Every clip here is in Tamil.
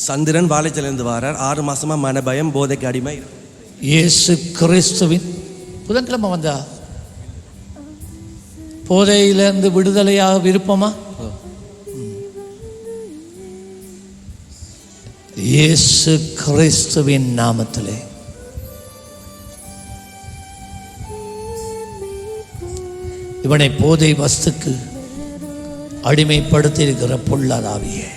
சந்திரன் வாழைச்சலேருந்து வாரார். 6 மாசமா மனபயம், போதைக்கு அடிமை. இயேசு கிறிஸ்துவின் புதன்கிழமை வந்தா போதையிலிருந்து விடுதலையாக விருப்பமா? இயேசு கிறிஸ்துவின் நாமத்திலே இவனை போதை வஸ்துக்கு அடிமைப்படுத்தி இருக்கிற பொல்லாதாவியே,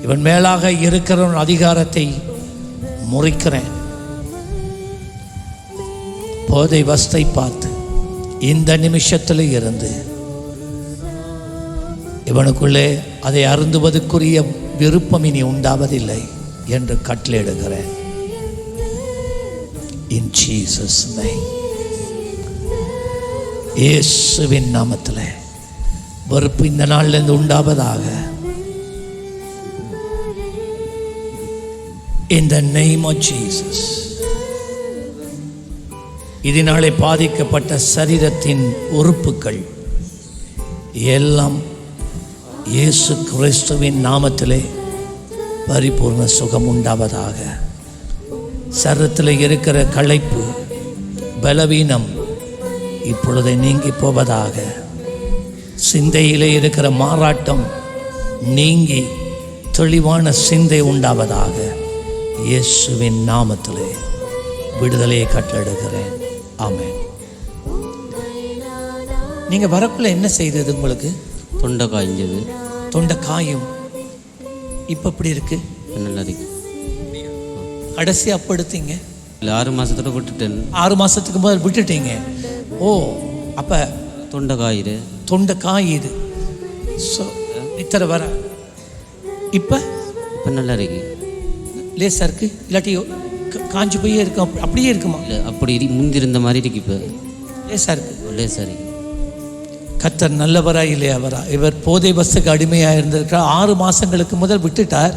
இவன் மேலாக இருக்கிற அதிகாரத்தை முறிக்கிறேன். போதை வஸ்தை பார்த்து இந்த நிமிஷத்தில் இருந்து இவனுக்குள்ளே அதை அருந்துவதற்குரிய விருப்பம் இனி உண்டாவதில்லை என்று கட்டளையிடுகிறேன். இன் ஜீசஸ் நேம், இயேசுவின் நாமத்தில் வெறுப்பு இந்த நாளிலிருந்து உண்டாவதாக. In the name of Jesus. இதனாலே பாதிக்கப்பட்ட சரீரத்தின் உறுப்புகள் எல்லாம் இயேசு கிறிஸ்துவின் நாமத்திலே பரிபூர்ண சுகம் உண்டாவதாக. சரீரத்தில் இருக்கிற களைப்பு, பலவீனம் இப்பொழுது நீங்கி போவதாக. சிந்தையிலே இருக்கிற மாறாட்டம் நீங்கி தெளிவான சிந்தை உண்டாவதாக. இயேசுவின் நாமத்திலே விடுதலையை கட்டளையிடுகிறேன். ஆமென். நீங்க வரக்குள்ள என்ன செய்தது? உங்களுக்கு தொண்டை காய்ஞ்சது. தொண்டை காயும். இப்ப எப்படி இருக்கு? நல்லா இருக்கு. கடைசி அப்ப எடுத்தீங்க? 6 மாசத்தோட விட்டுட்டேன். 6 மாசத்துக்கு முதல் விட்டுட்டீங்க. ஓ, அப்ப தொண்டை காயுது. தொண்டை காயுது. இத்தனை வர இப்ப நல்லா இருக்கு. லேசா இருக்கு, இல்லாட்டி காஞ்சி போயே இருக்கு? அப்படியே இருக்குமா? இல்லை, அப்படி முந்தி இருந்த மாதிரி இருக்கு. இப்போ லேசா இருக்கு. லேசா இருக்கு. கர்த்தர் நல்லவரா இல்லையாவரா? இவர் போதை வஸ்துக்கு அடிமையாக இருந்திருக்கிறார். 6 மாதங்களுக்கு முதல் விட்டுட்டார்.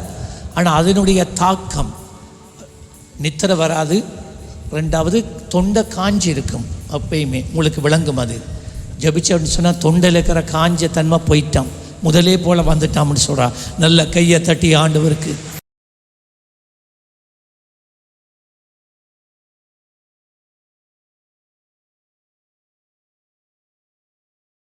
ஆனால் அதனுடைய தாக்கம் நித்திரை வராது. 2வது தொண்டை காஞ்சி இருக்கும். அப்பயுமே உங்களுக்கு விளங்கும். அது ஜபிச்சு அப்படின்னு சொன்னால் தொண்டையில் இருக்கிற காஞ்ச தன்மை போயிட்டான், முதலே போல் வந்துட்டான்னு சொல்கிறா. நல்ல கையை தட்டி ஆண்டவருக்கு